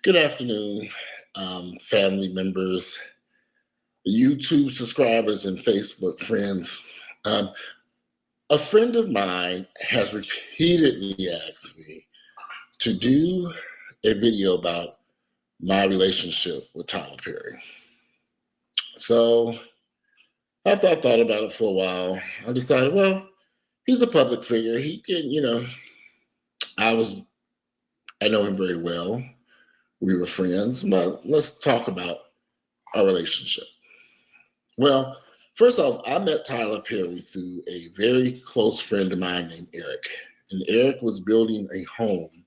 Good afternoon, family members, YouTube subscribers, and Facebook friends. Um, a friend of mine has repeatedly asked me to do a video about my relationship with Tyler Perry. So after I thought about it for a while, I decided, well, he's a public figure. He can, I was, I know him very well. We were friends, but let's talk about our relationship. Well, first off, I met Tyler Perry through a very close friend of mine named Eric. And Eric was building a home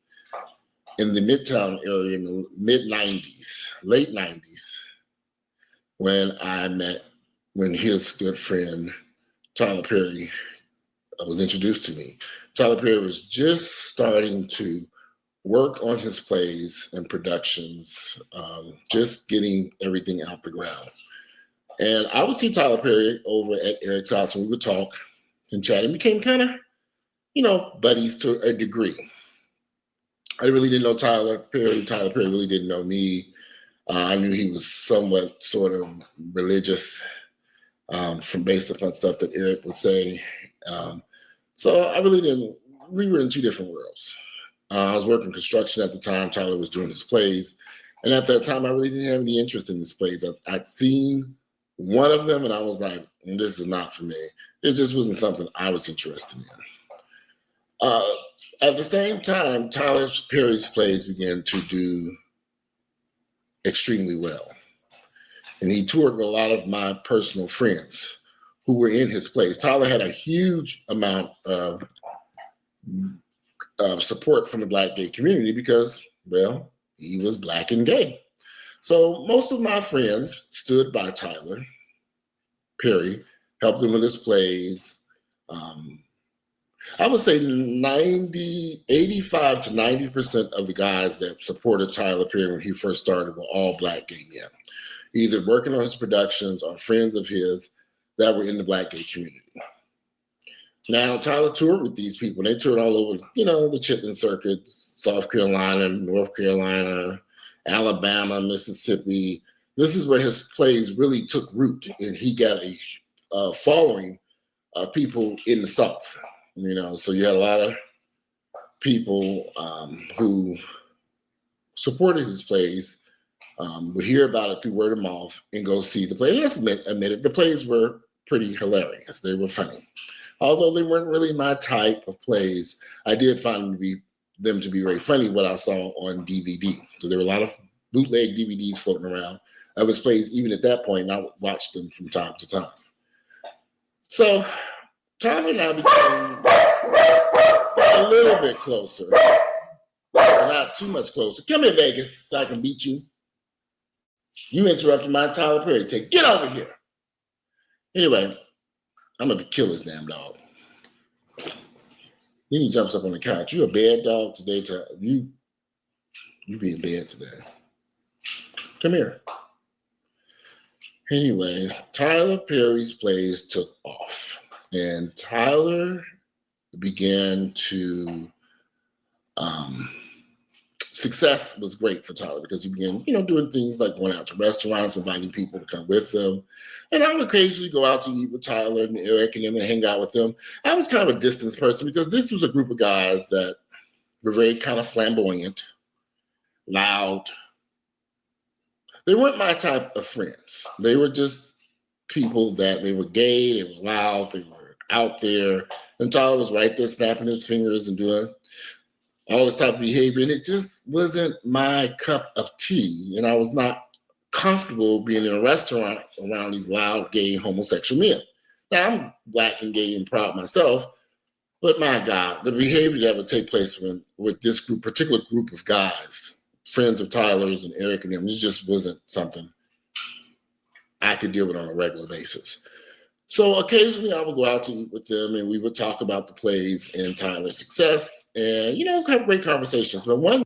in the Midtown area in the mid 90s, late 90s, when his good friend Tyler Perry was introduced to me. Tyler Perry was just starting to work on his plays and productions, just getting everything out the ground. And I would see Tyler Perry over at Eric's house, and we would talk and chat and became kind of, buddies to a degree. I really didn't know Tyler Perry. Tyler Perry really didn't know me. I knew he was somewhat sort of religious from based upon stuff that Eric would say. So I really didn't, we were in two different worlds. I was working construction at the time. Tyler was doing his plays. And at that time, I really didn't have any interest in his plays. I'd seen one of them and I was like, this is not for me. It just wasn't something I was interested in. At the same time, Tyler Perry's plays began to do extremely well. And he toured with a lot of my personal friends who were in his plays. Tyler had a huge amount of support from the Black gay community because, well, he was Black and gay. So most of my friends stood by Tyler Perry, helped him with his plays. I would say 85 to 90% of the guys that supported Tyler Perry when he first started were all Black gay men, either working on his productions or friends of his that were in the Black gay community. Now, Tyler toured with these people. They toured all over, the Chitlin Circuit, South Carolina, North Carolina, Alabama, Mississippi. This is where his plays really took root, and he got a following of people in the South. So you had a lot of people who supported his plays, would hear about it through word of mouth and go see the play. And let's admit it, the plays were pretty hilarious. They were funny. Although they weren't really my type of plays, I did find them to be very funny, what I saw on DVD. So there were a lot of bootleg DVDs floating around of his plays, even at that point, and I would watch them from time to time. So Tyler and I became a little bit closer, but not too much closer. Come here, Vegas, so I can beat you. You interrupted my Tyler Perry take. Get over here. Anyway, I'm going to kill this damn dog. Then he jumps up on the couch. You a bad dog today. You be in bed today. Come here. Anyway, Tyler Perry's plays took off. And Tyler began to, success was great for Tyler because he began, doing things like going out to restaurants, inviting people to come with him. And I would occasionally go out to eat with Tyler and Eric and them and hang out with them. I was kind of a distance person because this was a group of guys that were very kind of flamboyant, loud. They weren't my type of friends. They were just people that they were gay, they were loud, they were out there. And Tyler was right there snapping his fingers and doing all this type of behavior. And it just wasn't my cup of tea. And I was not comfortable being in a restaurant around these loud, gay, homosexual men. Now, I'm Black and gay and proud myself, but my God, the behavior that would take place with this particular group of guys, friends of Tyler's and Eric and them, it just wasn't something I could deal with on a regular basis. So occasionally I would go out to eat with them and we would talk about the plays and Tyler's success and, have great conversations. But one.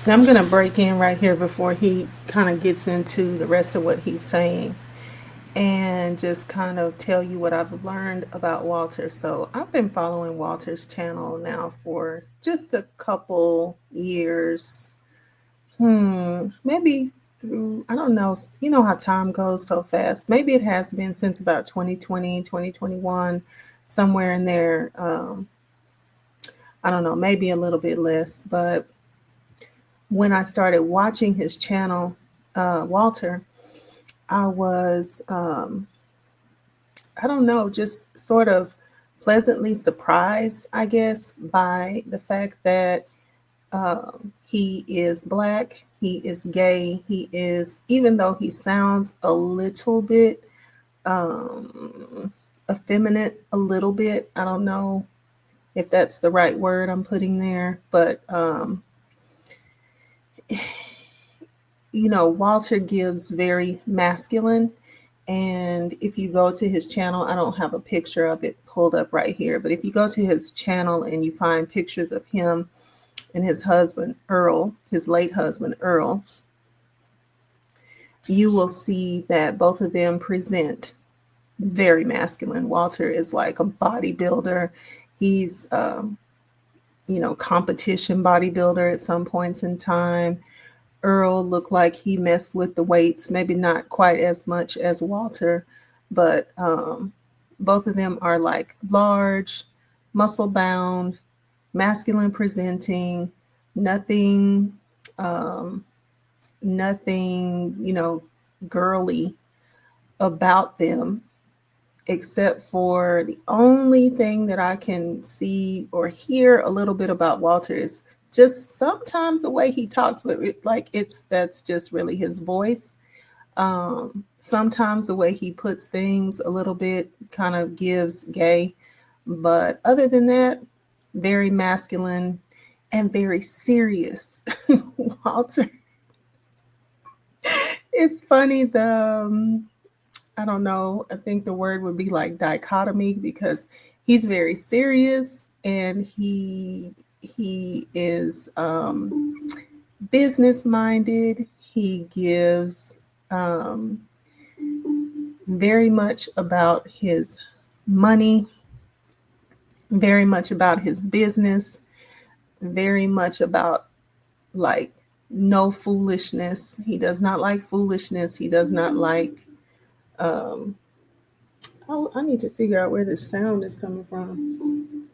Now I'm going to break in right here before he kind of gets into the rest of what he's saying and just kind of tell you what I've learned about Walter. So I've been following Walter's channel now for just a couple years. Maybe through, I don't know. You know how time goes so fast. Maybe it has been since about 2020, 2021, somewhere in there. I don't know, maybe a little bit less. But when I started watching his channel, Walter, I was, I don't know, just sort of pleasantly surprised, I guess, by the fact that he is black, he is gay, he is, even though he sounds a little bit um, effeminate, a little bit, I don't know if that's the right word I'm putting there, but Walter gives very masculine. And if you go to his channel, I don't have a picture of it pulled up right here, but if you go to his channel and you find pictures of him and his husband, Earl, his late husband, Earl, you will see that both of them present very masculine. Walter is like a bodybuilder. He's, competition bodybuilder at some points in time. Earl looked like he messed with the weights, maybe not quite as much as Walter, but both of them are like large, muscle bound, masculine presenting, nothing, um, nothing, girly about them, except for the only thing that I can see or hear a little bit about Walter is just sometimes the way he talks, but like that's just really his voice. Sometimes the way he puts things a little bit kind of gives gay, but other than that, very masculine and very serious. Walter, it's funny, I don't know, I think the word would be like dichotomy, because he's very serious and he is business minded. He gives um, very much about his money, very much about his business, very much about like no foolishness. He does not like foolishness. He does not like. Um, oh, I need to figure out where this sound is coming from.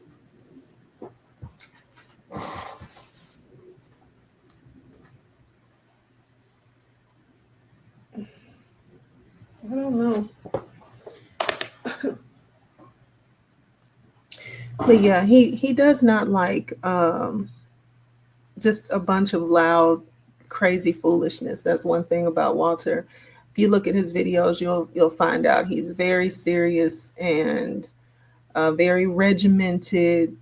I don't know. But yeah, he does not like just a bunch of loud, crazy foolishness. That's one thing about Walter. If you look at his videos, you'll find out he's very serious and very regimented,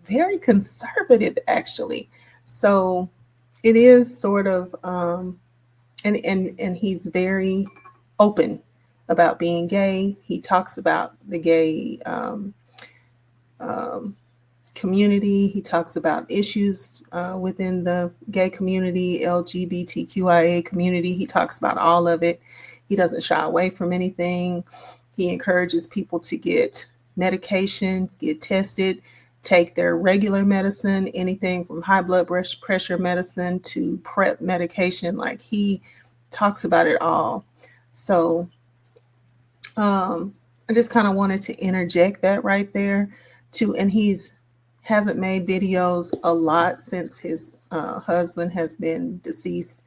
very conservative, actually. So it is sort of, and he's very open about being gay. He talks about the gay um, community. He talks about issues within the gay community, LGBTQIA community. He talks about all of it. He doesn't shy away from anything. He encourages people to get medication, get tested, take their regular medicine, anything from high blood pressure medicine to PrEP medication. Like, he talks about it all. So I just kind of wanted to interject that right there too. And he's hasn't made videos a lot since his husband has been deceased.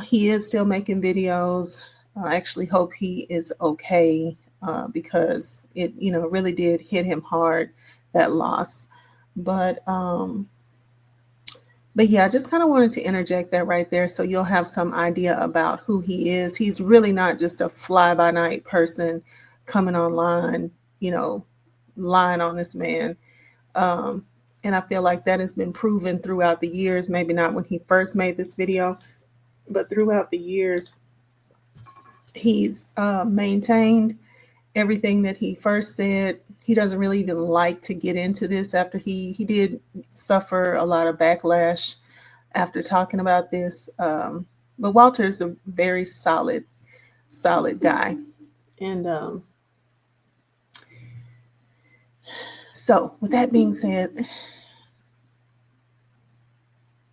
He is still making videos. I actually hope he is okay, because it, really did hit him hard, that loss. But but yeah, I just kind of wanted to interject that right there so you'll have some idea about who he is. He's really not just a fly by night person coming online, lying on this man. Um, and I feel like that has been proven throughout the years, maybe not when he first made this video, but throughout the years, he's maintained everything that he first said. He doesn't really even like to get into this after he did suffer a lot of backlash after talking about this. But Walter's a very solid guy. And so, with that being said,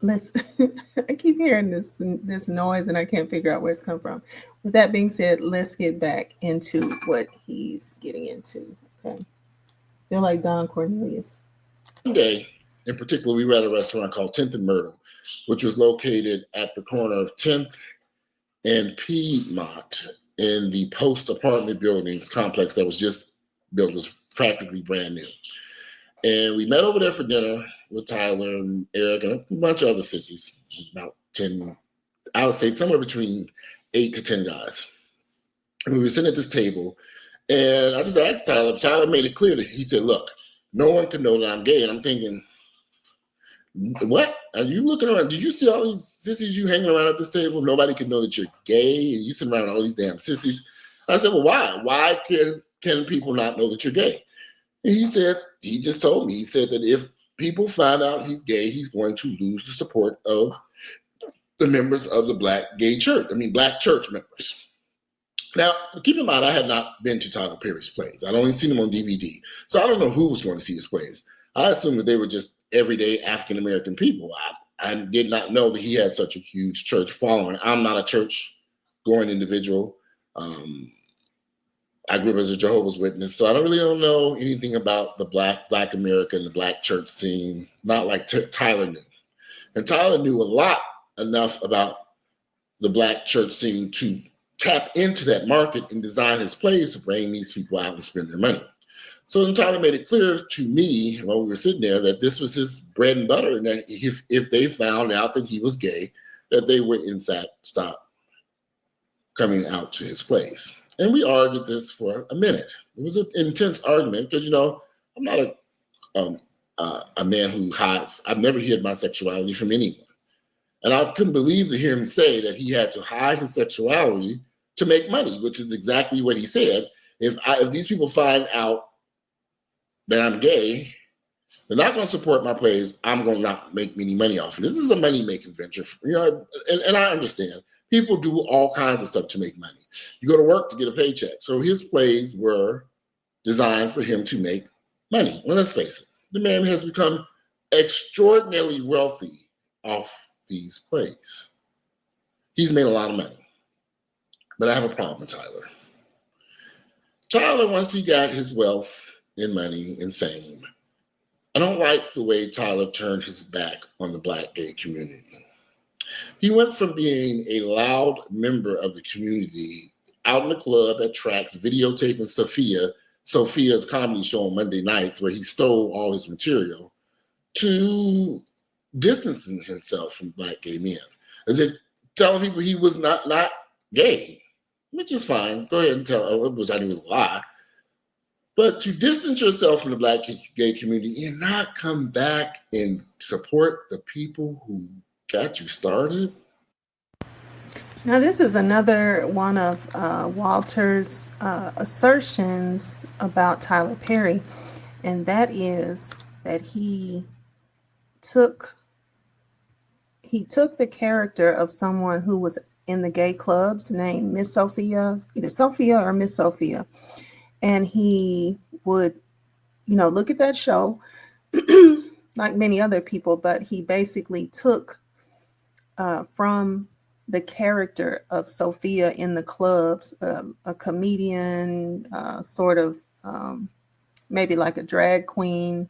let's I keep hearing this noise and I can't figure out where it's come from. With that being said, let's get back into what he's getting into. Okay. Feel like Don Cornelius. One day, in particular, we were at a restaurant called 10th and Myrtle, which was located at the corner of 10th and Piedmont in the post apartment buildings complex that was just built, it was practically brand new. And we met over there for dinner with Tyler and Eric and a bunch of other sissies, about 10, I would say somewhere between 8 to 10 guys. And we were sitting at this table, and I just asked Tyler. Tyler made it clear that he said, look, no one can know that I'm gay. And I'm thinking, what? Are you looking around? Did you see all these sissies you hanging around at this table? Nobody can know that you're gay, and you sitting around all these damn sissies. I said, well, why? Why can people not know that you're gay? And he said, he just told me, he said that if people find out he's gay, he's going to lose the support of the members of the black church members. Now, keep in mind, I had not been to Tyler Perry's plays. I'd only seen them on DVD. So I don't know who was going to see his plays. I assumed that they were just everyday African-American people. I did not know that he had such a huge church following. I'm not a church-going individual. I grew up as a Jehovah's Witness, so I don't know anything about the Black America and the Black church scene, not like Tyler knew. And Tyler knew enough about the Black church scene to tap into that market and design his plays to bring these people out and spend their money. So then Tyler made it clear to me while we were sitting there that this was his bread and butter, and that if they found out that he was gay, that they would in fact stop coming out to his plays. And we argued this for a minute. It was an intense argument because, I'm not a man who hides. I've never hid my sexuality from anyone. And I couldn't believe to hear him say that he had to hide his sexuality to make money, which is exactly what he said. If these people find out that I'm gay, they're not going to support my plays. I'm going to not make any money off of it. This is a money-making venture, and I understand. People do all kinds of stuff to make money. You go to work to get a paycheck. So his plays were designed for him to make money. Well, let's face it, the man has become extraordinarily wealthy off these plays. He's made a lot of money. But I have a problem with Tyler. Tyler, once he got his wealth and money and fame, I don't like the way Tyler turned his back on the Black gay community. He went from being a loud member of the community out in the club at tracks, videotaping Sophia's comedy show on Monday nights, where he stole all his material, to distancing himself from Black gay men. As if telling people he was not gay, which is fine. Go ahead and tell, which I knew was a lie. But to distance yourself from the Black gay community and not come back and support the people who got you started. Now, this is another one of Walter's assertions about Tyler Perry, and that is that he took the character of someone who was in the gay clubs named Miss Sophia, either Sophia or Miss Sophia, and he would, look at that show like many other people, but he basically took from the character of Sophia in the clubs, a comedian, sort of maybe like a drag queen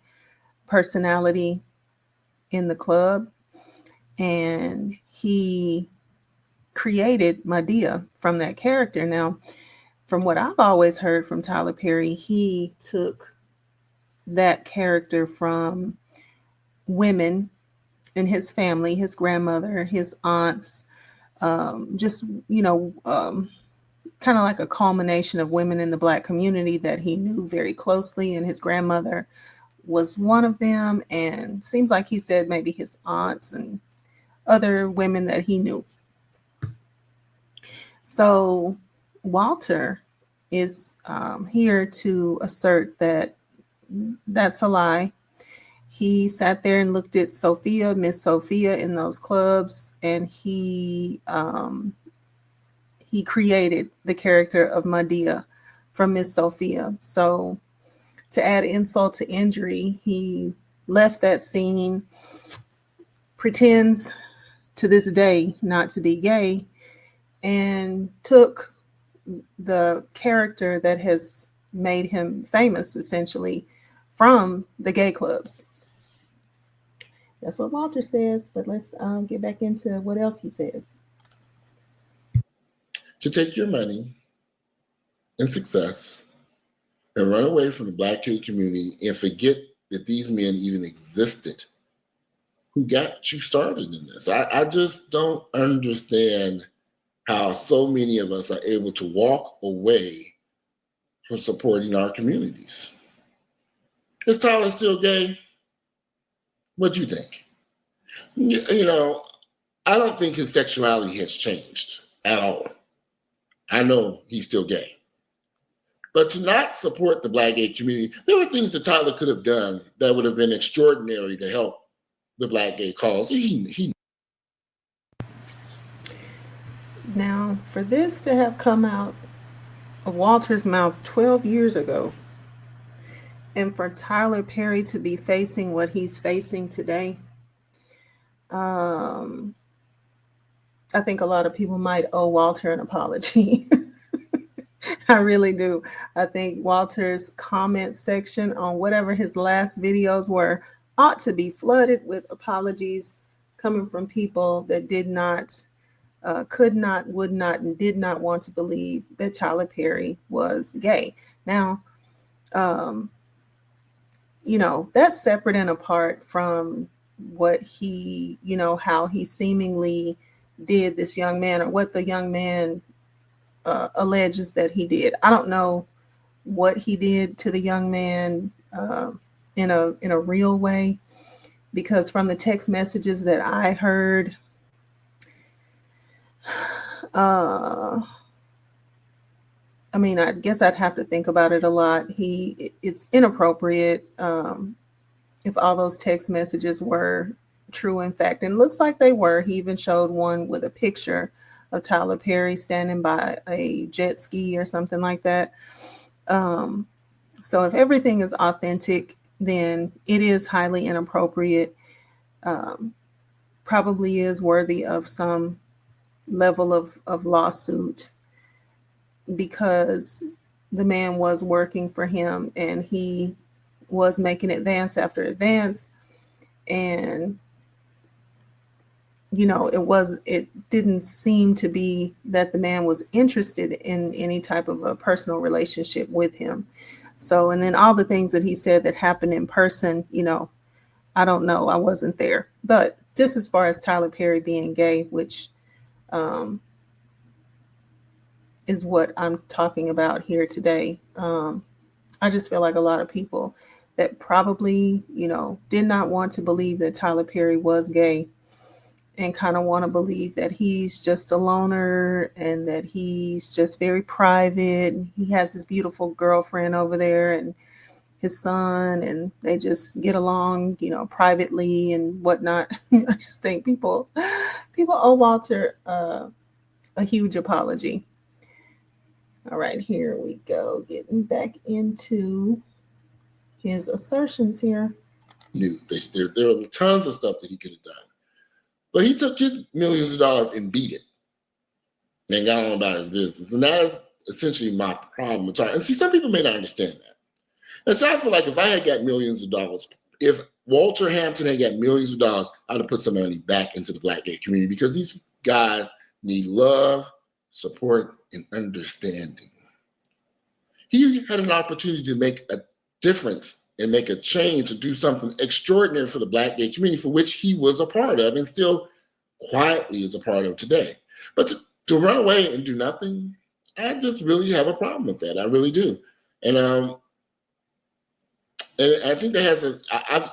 personality in the club. And he created Madea from that character. Now, from what I've always heard from Tyler Perry, he took that character from women in his family, his grandmother, his aunts, just, kind of like a culmination of women in the Black community that he knew very closely. And his grandmother was one of them. And seems like he said maybe his aunts and other women that he knew. So Walter is here to assert that that's a lie. He sat there and looked at Sophia, Miss Sophia, in those clubs, and he created the character of Madea from Miss Sophia. So to add insult to injury, he left that scene, pretends to this day not to be gay and took the character that has made him famous essentially from the gay clubs. That's what Walter says, but let's get back into what else he says. To take your money and success and run away from the Black gay community and forget that these men even existed who got you started in this. I just don't understand how so many of us are able to walk away from supporting our communities. Is Tyler still gay? What do you think? You know, I don't think his sexuality has changed at all. I know he's still gay. But to not support the Black gay community, there were things that Tyler could have done that would have been extraordinary to help the Black gay cause. Now, for this to have come out of Walter's mouth 12 years ago, and for Tyler Perry to be facing what he's facing today, I think a lot of people might owe Walter an apology. I really do. I think Walter's comment section on whatever his last videos were ought to be flooded with apologies coming from people that did not, could not, would not, and did not want to believe that Tyler Perry was gay. Now, you know, that's separate and apart from what he, you know, how he seemingly did this young man, or what the young man alleges that he did. I don't know what he did to the young man in a real way, because from the text messages that I heard, I mean, I guess I'd have to think about it a lot. It's inappropriate if all those text messages were true, in fact, and it looks like they were. He even showed one with a picture of Tyler Perry standing by a jet ski or something like that. So if everything is authentic, then it is highly inappropriate, probably is worthy of some level of lawsuit, because the man was working for him and he was making advance after advance. And you know, it didn't seem to be that the man was interested in any type of a personal relationship with him. So, and then all the things that he said that happened in person, you know, I don't know, I wasn't there. But just as far as Tyler Perry being gay, which is what I'm talking about here today, I just feel like a lot of people that probably, you know, did not want to believe that Tyler Perry was gay and kind of want to believe that he's just a loner and that he's just very private. He has his beautiful girlfriend over there and his son, and they just get along, you know, privately and whatnot. I just think people owe Walter a huge apology. All right, here we go. Getting back into his assertions here. There were tons of stuff that he could have done. But he took his millions of dollars and beat it and got on about his business. And that is essentially my problem with Tyler. And see, some people may not understand that. And so I feel like if I had got millions of dollars, if Walter Hampton had got millions of dollars, I'd have put some money back into the Black gay community, because these guys need love, support, and understanding. He had an opportunity to make a difference and make a change, to do something extraordinary for the Black gay community, for which he was a part of and still quietly is a part of today. But to run away and do nothing, I just really have a problem with that. I really do. And I think that has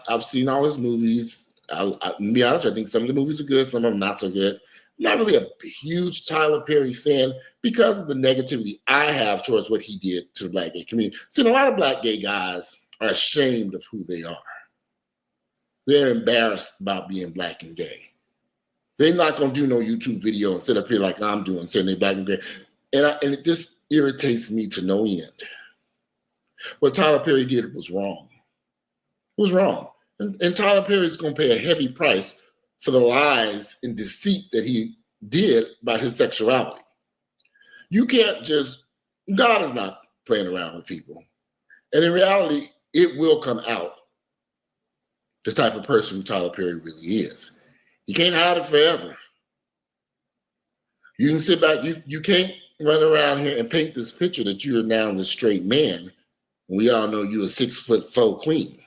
I've seen all his movies. I'll be honest, I think some of the movies are good, some of them not so good. I'm not really a huge Tyler Perry fan because of the negativity I have towards what he did to the Black gay community. See, a lot of Black gay guys are ashamed of who they are. They're embarrassed about being Black and gay. They're not going to do no YouTube video and sit up here like I'm doing, saying they're Black and gay. And it just irritates me to no end. What Tyler Perry did was wrong. It was wrong. And Tyler Perry is going to pay a heavy price for the lies and deceit that he did about his sexuality. You can't just, God is not playing around with people. And in reality, it will come out the type of person who Tyler Perry really is. You can't hide it forever. You can sit back, you can't run around here and paint this picture that you're now the straight man. We all know you're a 6'4" queen.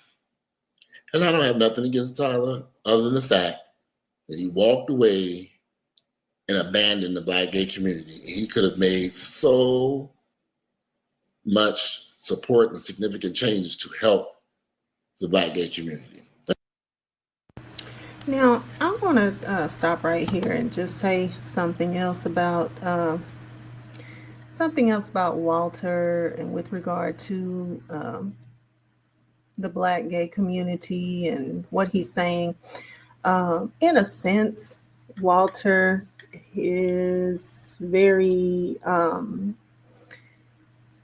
And I don't have nothing against Tyler other than the fact that he walked away and abandoned the Black gay community. He could have made so much support and significant changes to help the Black gay community. Now, I want to stop right here and just say something else about Walter, and with regard to the Black gay community and what he's saying. In a sense, Walter is very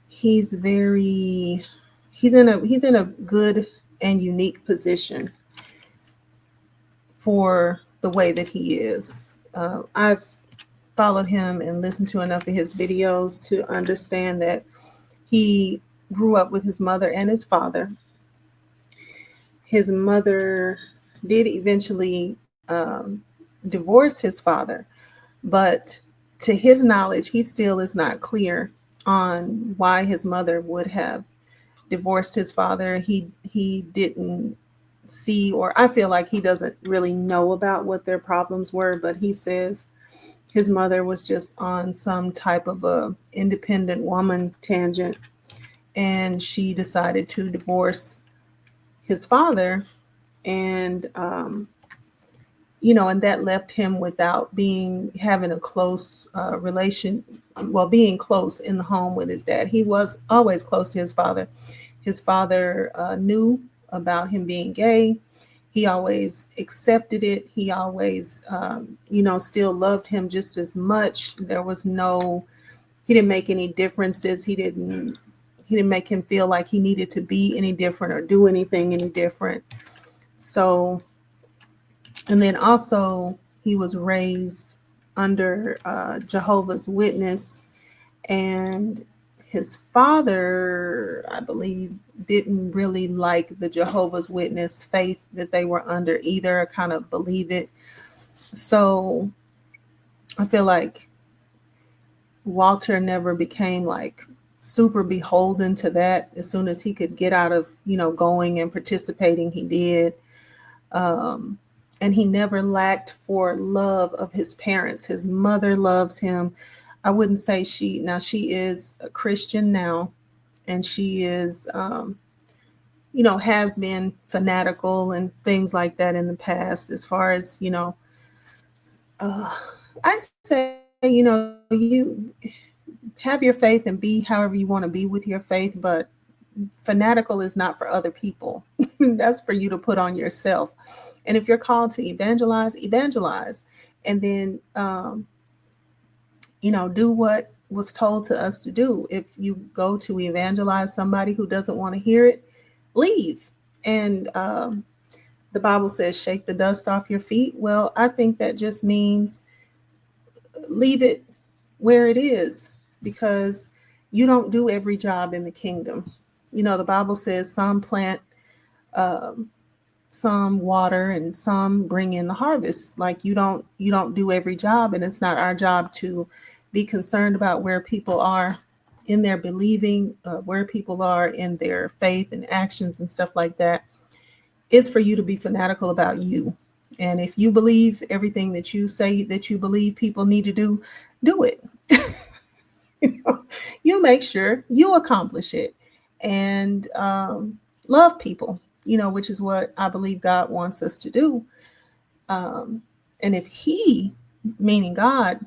he's in a good and unique position for the way that he is. I've followed him and listened to enough of his videos to understand that he grew up with his mother and his father. His mother did eventually divorce his father, but to his knowledge, he still is not clear on why his mother would have divorced his father. He didn't see, or I feel like he doesn't really know about what their problems were, but he says his mother was just on some type of a independent woman tangent, and she decided to divorce his father, and and that left him without having a close being close in the home with his dad. He was always close to his father. His father knew about him being gay. He always accepted it. He always, still loved him just as much. He didn't make any differences. He didn't make him feel like he needed to be any different or do anything any different. So, and then also he was raised under Jehovah's Witness, and his father, I believe, didn't really like the Jehovah's Witness faith that they were under either, kind of believe it. So I feel like Walter never became like super beholden to that. As soon as he could get out of, going and participating, he did. And he never lacked for love of his parents. His mother loves him. I wouldn't say she is a Christian now, and she is, has been fanatical and things like that in the past. As far as, I say, you have your faith and be however you want to be with your faith, but fanatical is not for other people. That's for you to put on yourself. And if you're called to evangelize, and then, do what was told to us to do. If you go to evangelize somebody who doesn't want to hear it, leave. And the Bible says, shake the dust off your feet. Well, I think that just means leave it where it is, because you don't do every job in the kingdom. The Bible says some plant, some water, and some bring in the harvest. Like you don't do every job, and it's not our job to be concerned about where people are in their believing, where people are in their faith and actions and stuff like that. It's for you to be fanatical about you. And if you believe everything that you say that you believe people need to do it. You make sure you accomplish it, and love people, which is what I believe God wants us to do. And if he, meaning God,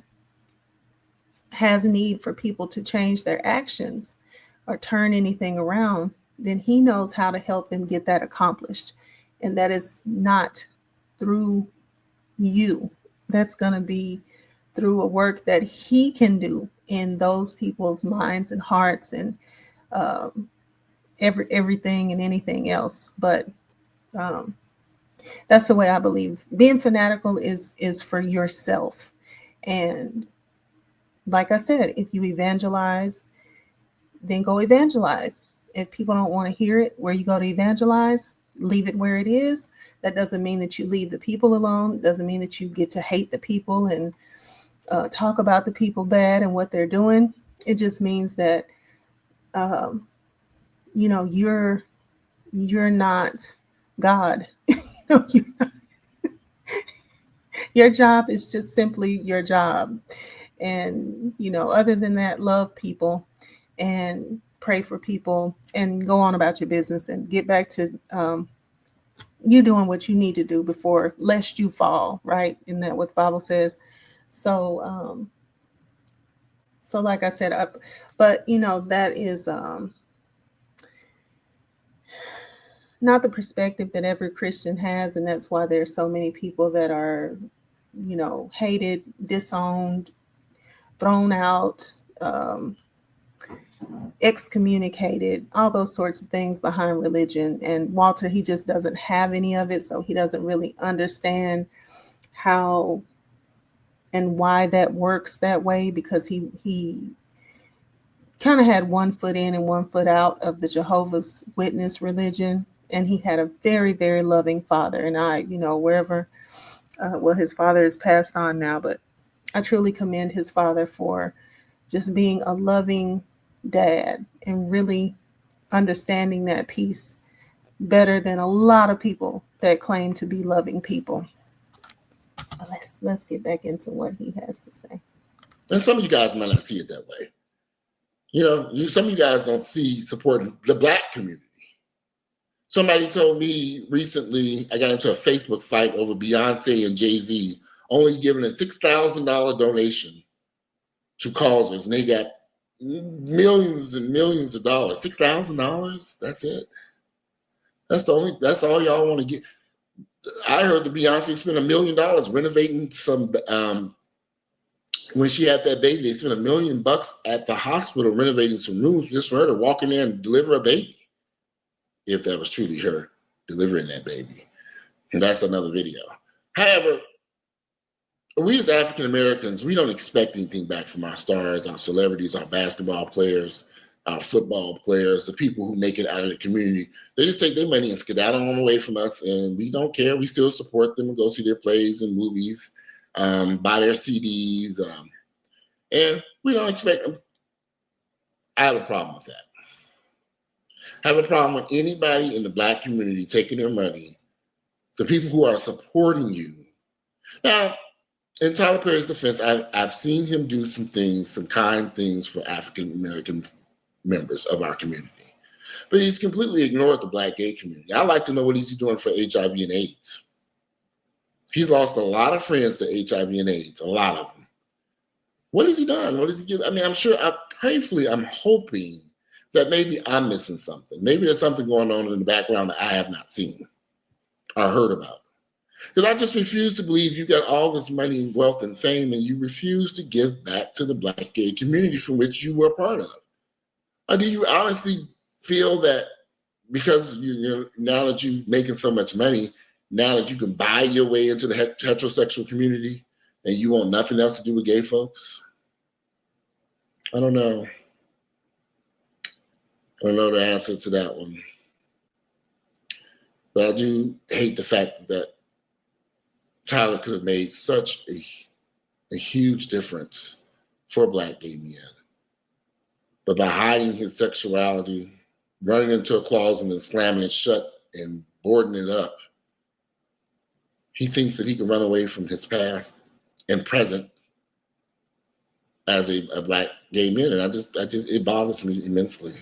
has a need for people to change their actions or turn anything around, then he knows how to help them get that accomplished. And that is not through you. That's going to be through a work that he can do in those people's minds and hearts, and everything and anything else. But That's the way I believe. Being fanatical is for yourself. And like I said, if you evangelize, then go evangelize. If people don't want to hear it where you go to evangelize, leave it where it is. That doesn't mean that you leave the people alone. It doesn't mean that you get to hate the people and talk about the people bad and what they're doing. It just means that um, you know you're not God. Your job is just simply your job, and other than that, love people and pray for people and go on about your business and get back to you doing what you need to do before lest you fall, right? Isn't that what the Bible says? So like I said, but that is not the perspective that every Christian has, and that's why there's so many people that are hated, disowned, thrown out, excommunicated, all those sorts of things behind religion. And Walter, he just doesn't have any of it, so he doesn't really understand how and why that works that way, because he kind of had one foot in and one foot out of the Jehovah's Witness religion, and he had a very, very loving father. And wherever, well, his father is passed on now, but I truly commend his father for just being a loving dad and really understanding that piece better than a lot of people that claim to be loving people. But let's get back into what he has to say. And some of you guys might not see it that way. Some of you guys don't see supporting the Black community. Somebody told me recently, I got into a Facebook fight over Beyonce and Jay-Z only giving a $6,000 donation to causes, and they got millions and millions of dollars. $6,000, that's it. That's all y'all want to get. I heard that Beyonce spent $1 million renovating some. When she had that baby, they spent $1 million at the hospital renovating some rooms just for her to walk in there and deliver a baby. If that was truly her delivering that baby, and that's another video. However, we as African Americans, we don't expect anything back from our stars, our celebrities, our basketball players, our football players, the people who make it out of the community. They just take their money and skedaddle on away from us, and we don't care. We still support them and go see their plays and movies, buy their CDs, and we don't expect them. I have a problem with that. I have a problem with anybody in the Black community taking their money, the people who are supporting you. Now, in Tyler Perry's defense, I've seen him do some things, some kind things for African American members of our community, but he's completely ignored the Black gay community. I'd like to know what he's doing for HIV and AIDS. He's lost a lot of friends to HIV and AIDS, a lot of them. What has he done? What does he give? I mean, I'm sure, I'm hoping that maybe I'm missing something. Maybe there's something going on in the background that I have not seen or heard about. Because I just refuse to believe you got all this money and wealth and fame and you refuse to give back to the Black gay community from which you were a part of. Or do you honestly feel that because now that you're making so much money, now that you can buy your way into the heterosexual community and you want nothing else to do with gay folks? I don't know. I don't know the answer to that one. But I do hate the fact that Tyler could have made such a huge difference for Black gay men. But by hiding his sexuality, running into a closet and then slamming it shut and boarding it up, he thinks that he can run away from his past and present as a Black gay man. And it bothers me immensely.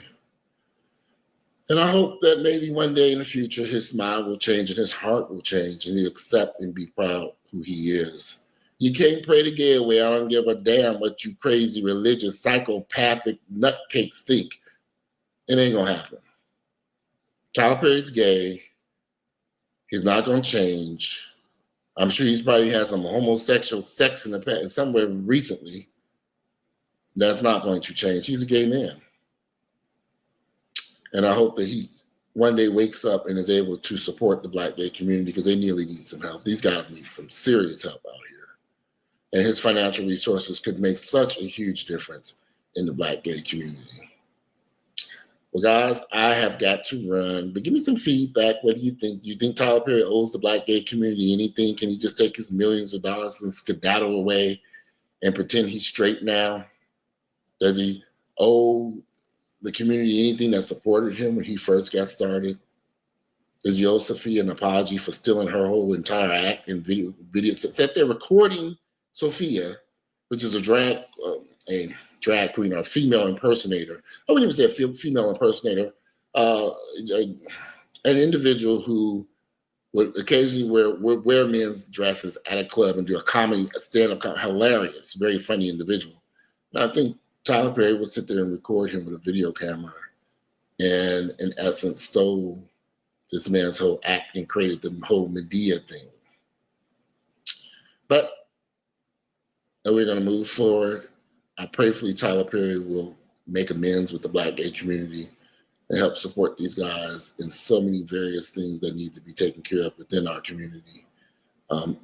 And I hope that maybe one day in the future, his mind will change and his heart will change and he'll accept and be proud of who he is. You can't pray the gay away. I don't give a damn what you crazy, religious, psychopathic nutcakes think. It ain't gonna happen. Tyler Perry's gay. He's not gonna change. I'm sure he's probably had some homosexual sex in the past, somewhere recently. That's not going to change. He's a gay man. And I hope that he one day wakes up and is able to support the Black gay community because they nearly need some help. These guys need some serious help out here. And his financial resources could make such a huge difference in the Black gay community. Well, guys, I have got to run, but give me some feedback. What do you think? You think Tyler Perry owes the Black gay community anything? Can he just take his millions of dollars and skedaddle away and pretend he's straight now? Does he owe the community anything that supported him when he first got started? Does he owe Sophia an apology for stealing her whole entire act and video? Sat there recording Sophia, which is a drag queen or a female impersonator. I wouldn't even say a female impersonator. An individual who would occasionally wear men's dresses at a club and do a stand-up comedy, hilarious, very funny individual. And I think Tyler Perry would sit there and record him with a video camera and, in essence, stole this man's whole act and created the whole Medea thing. But we're going to move forward. I prayerfully Tyler Perry will make amends with the Black gay community and help support these guys in so many various things that need to be taken care of within our community.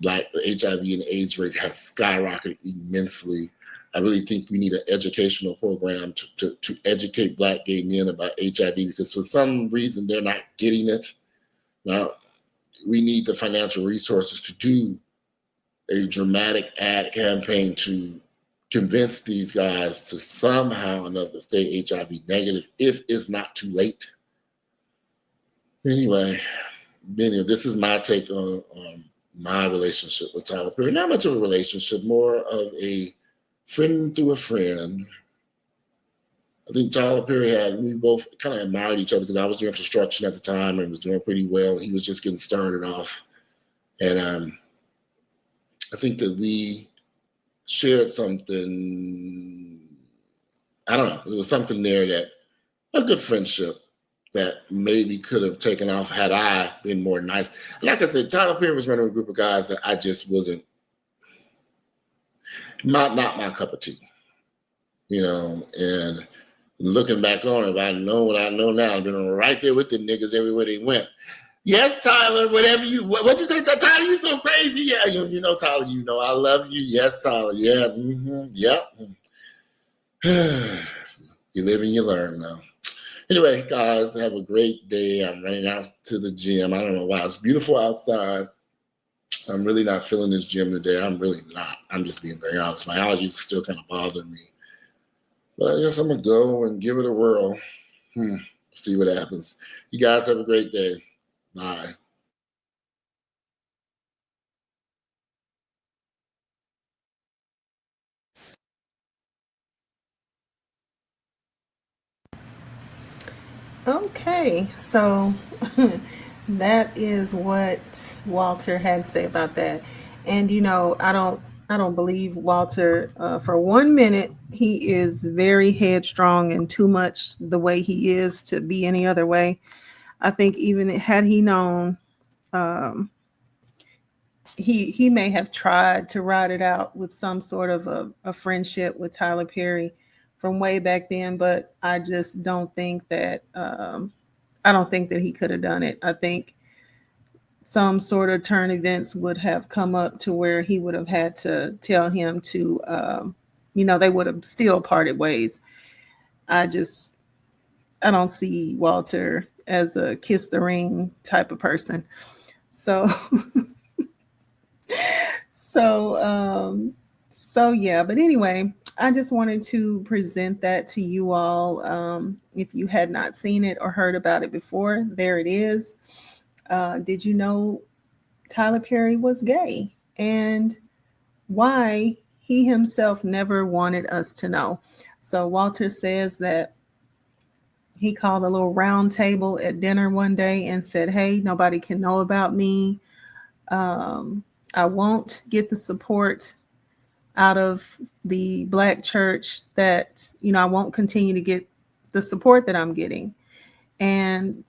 Black HIV and AIDS rate has skyrocketed immensely. I really think we need an educational program to educate Black gay men about HIV because for some reason they're not getting it. Now, we need the financial resources to do a dramatic ad campaign to convince these guys to somehow or another stay HIV negative if it's not too late. Anyway, this is my take on my relationship with Tyler Perry. Not much of a relationship, more of a friend through a friend. I think Tyler Perry we both kind of admired each other because I was doing construction at the time and was doing pretty well. He was just getting started off. And I think that we shared something, I don't know, there was something there that, a good friendship that maybe could have taken off had I been more nice. Like I said, Tyler Perry was running a group of guys that I just wasn't, not my cup of tea, and looking back on it, if I know what I know now, I've been right there with the niggas everywhere they went. Yes, Tyler, whatever what'd you say, Tyler, you so crazy. Yeah, Tyler, I love you. Yes, Tyler, yeah, yep. You live and you learn now. Anyway, guys, have a great day. I'm running out to the gym. I don't know why. It's beautiful outside. I'm really not feeling this gym today. I'm really not. I'm just being very honest. My allergies are still kind of bothering me. But I guess I'm going to go and give it a whirl. See what happens. You guys have a great day. Bye. Okay, so that is what Walter had to say about that. And I don't believe Walter for 1 minute. He is very headstrong and too much the way he is to be any other way. I think even had he known, um, he may have tried to ride it out with some sort of a friendship with Tyler Perry from way back then, but I just don't think that I don't think that he could have done it. I think some sort of turn events would have come up to where he would have had to tell him to they would have still parted ways. I just I don't see Walter as a kiss the ring type of person. So so yeah, but anyway, I just wanted to present that to you all. If you had not seen it or heard about it before, there it is. Did you know Tyler Perry was gay and why he himself never wanted us to know? So Walter says that he called a little round table at dinner one day and said, "Hey, nobody can know about me. Um, I won't get the support out of the Black church that, I won't continue to get the support that I'm getting." And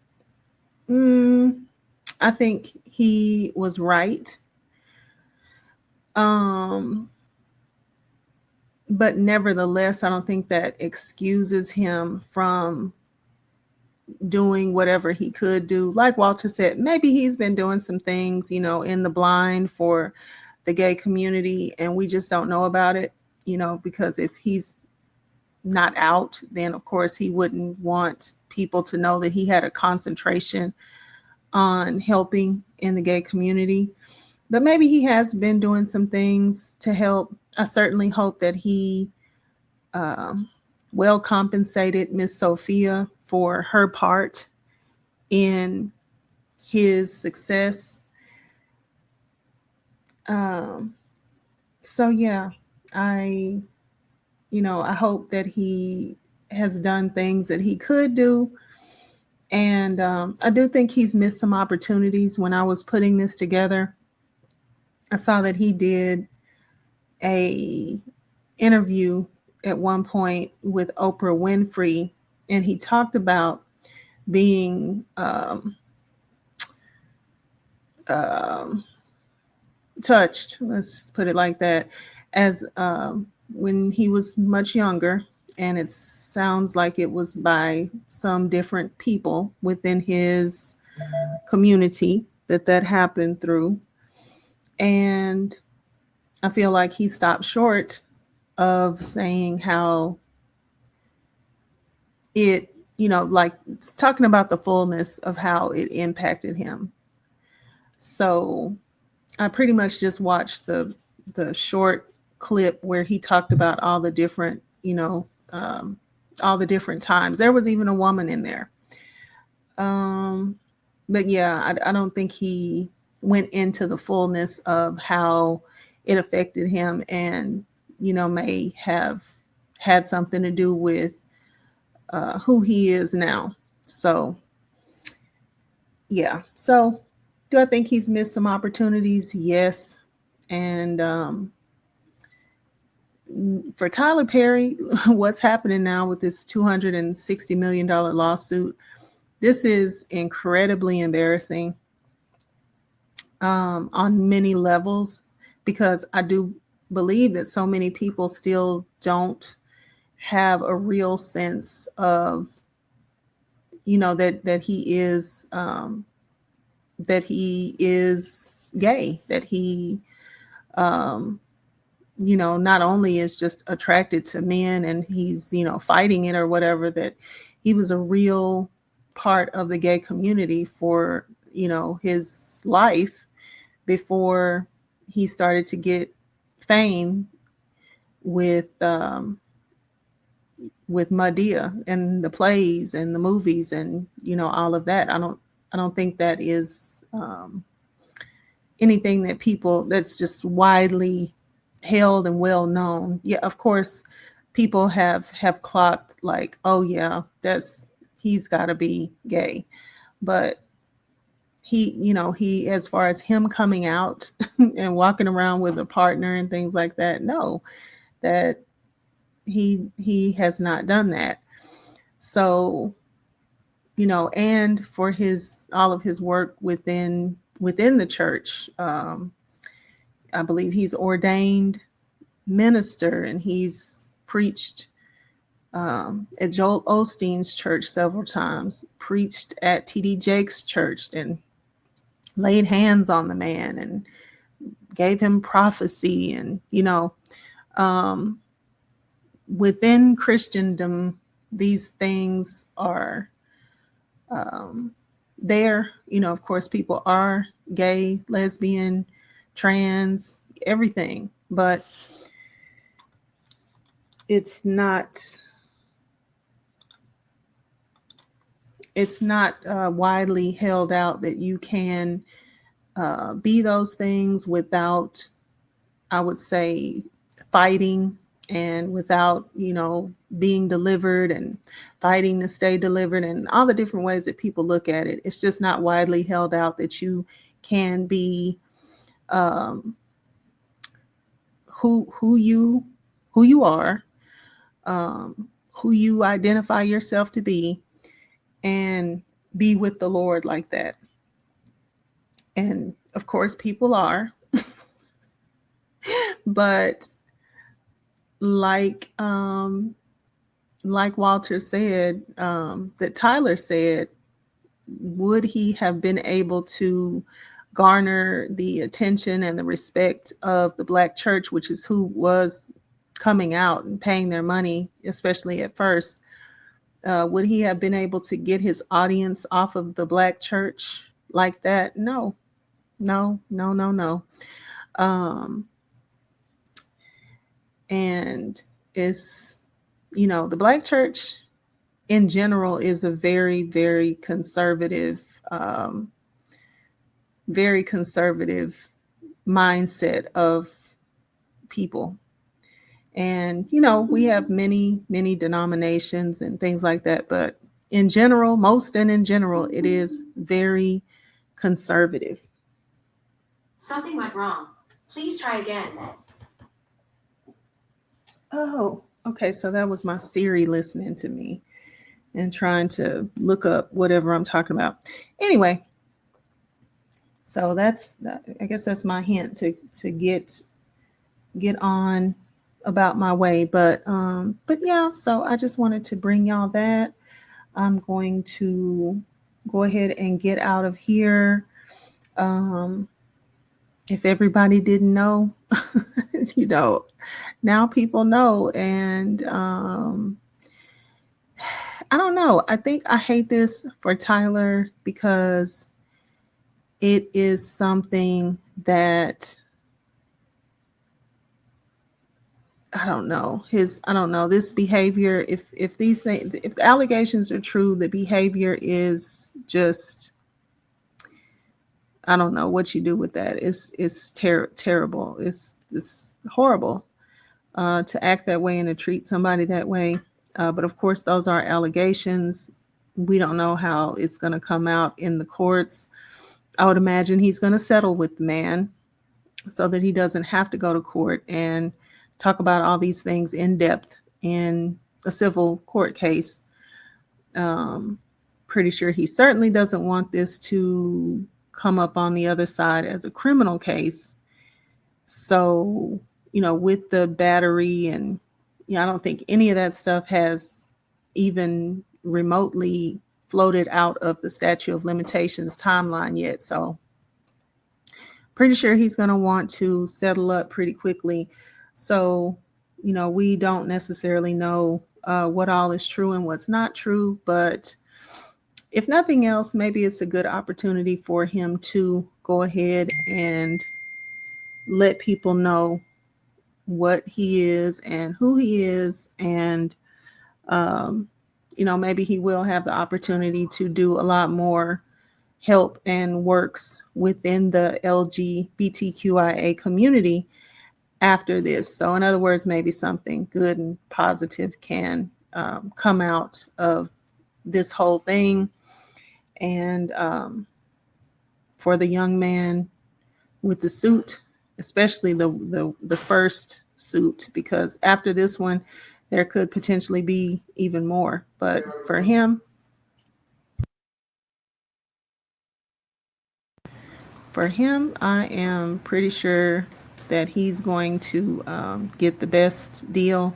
I think he was right. Um, but nevertheless, I don't think that excuses him from doing whatever he could do. Like Walter said, maybe he's been doing some things, in the blind for the gay community, and we just don't know about it, because if he's not out, then of course he wouldn't want people to know that he had a concentration on helping in the gay community. But maybe he has been doing some things to help. I certainly hope that he um, well compensated Miss Sophia for her part in his success. Um, so yeah, I I hope that he has done things that he could do, and I do think he's missed some opportunities. When I was putting this together, I saw that he did a interview at one point with Oprah Winfrey, and he talked about being um, touched, let's put it like that, as when he was much younger. And it sounds like it was by some different people within his community that happened through. And I feel like he stopped short of saying how it, like talking about the fullness of how it impacted him. So I pretty much just watched the short clip where he talked about all the different, all the different times. There was even a woman in there. Um, but yeah, I don't think he went into the fullness of how it affected him, and may have had something to do with who he is now. So yeah. So do I think he's missed some opportunities? Yes. And for Tyler Perry, what's happening now with this $260 million lawsuit, this is incredibly embarrassing on many levels, because I do believe that so many people still don't have a real sense of, that he is gay, that he um, not only is just attracted to men and he's, fighting it or whatever, that he was a real part of the gay community for, his life before he started to get fame with Madea and the plays and the movies and, all of that. I don't think that is anything that people that's just widely held and well known. Yeah, of course, people have clocked like, oh yeah, he's got to be gay, but he as far as him coming out and walking around with a partner and things like that, no, that he has not done that. So and for his all of his work within the church, I believe he's ordained minister, and he's preached at Joel Osteen's church several times, preached at TD Jakes' church, and laid hands on the man and gave him prophecy. And um, within Christendom, these things are there. Of course, people are gay, lesbian, trans, everything, but it's not widely held out that you can be those things without, I would say, fighting, and without being delivered and fighting to stay delivered, and all the different ways that people look at it. It's just not widely held out that you can be um, who you are, who you identify yourself to be, and be with the Lord like that. And of course, people are, but like like Walter said, that Tyler said, would he have been able to garner the attention and the respect of the Black church, which is who was coming out and paying their money, especially at first? Would he have been able to get his audience off of the Black church like that? No, no, no, no, no. And it's, the Black church in general is a very, very conservative mindset of people. And, we have many, many denominations and things like that. But in general, it is very conservative. Something went wrong. Please try again. Oh, okay. So that was my Siri listening to me and trying to look up whatever I'm talking about. Anyway, so I guess that's my hint to get on about my way. But yeah, so I just wanted to bring y'all that. I'm going to go ahead and get out of here. If everybody didn't know, now people know. And I don't know. I think I hate this for Tyler because it is something that I don't know. This behavior, if these things, if the allegations are true, the behavior is just, I don't know what you do with that. It's terrible. It's horrible to act that way and to treat somebody that way. But of course, those are allegations. We don't know how it's going to come out in the courts. I would imagine he's going to settle with the man so that he doesn't have to go to court and talk about all these things in depth in a civil court case. Pretty sure he certainly doesn't want this to come up on the other side as a criminal case. So, with the battery and, I don't think any of that stuff has even remotely floated out of the statute of limitations timeline yet. So pretty sure he's going to want to settle up pretty quickly. So, we don't necessarily know what all is true and what's not true, but if nothing else, maybe it's a good opportunity for him to go ahead and let people know what he is and who he is. And, maybe he will have the opportunity to do a lot more help and works within the LGBTQIA community after this. So in other words, maybe something good and positive can come out of this whole thing. And for the young man with the suit, especially the first suit, because after this one, there could potentially be even more. But for him, I am pretty sure that he's going to get the best deal.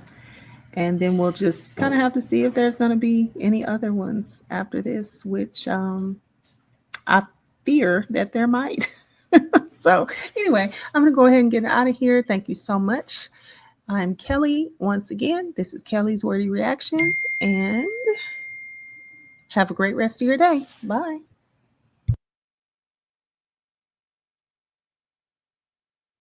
And then we'll just kind of have to see if there's going to be any other ones after this, which I fear that there might. So anyway, I'm going to go ahead and get out of here. Thank you so much. I'm Kelly. Once again, this is Kelly's Wordy Reactions, and have a great rest of your day. Bye.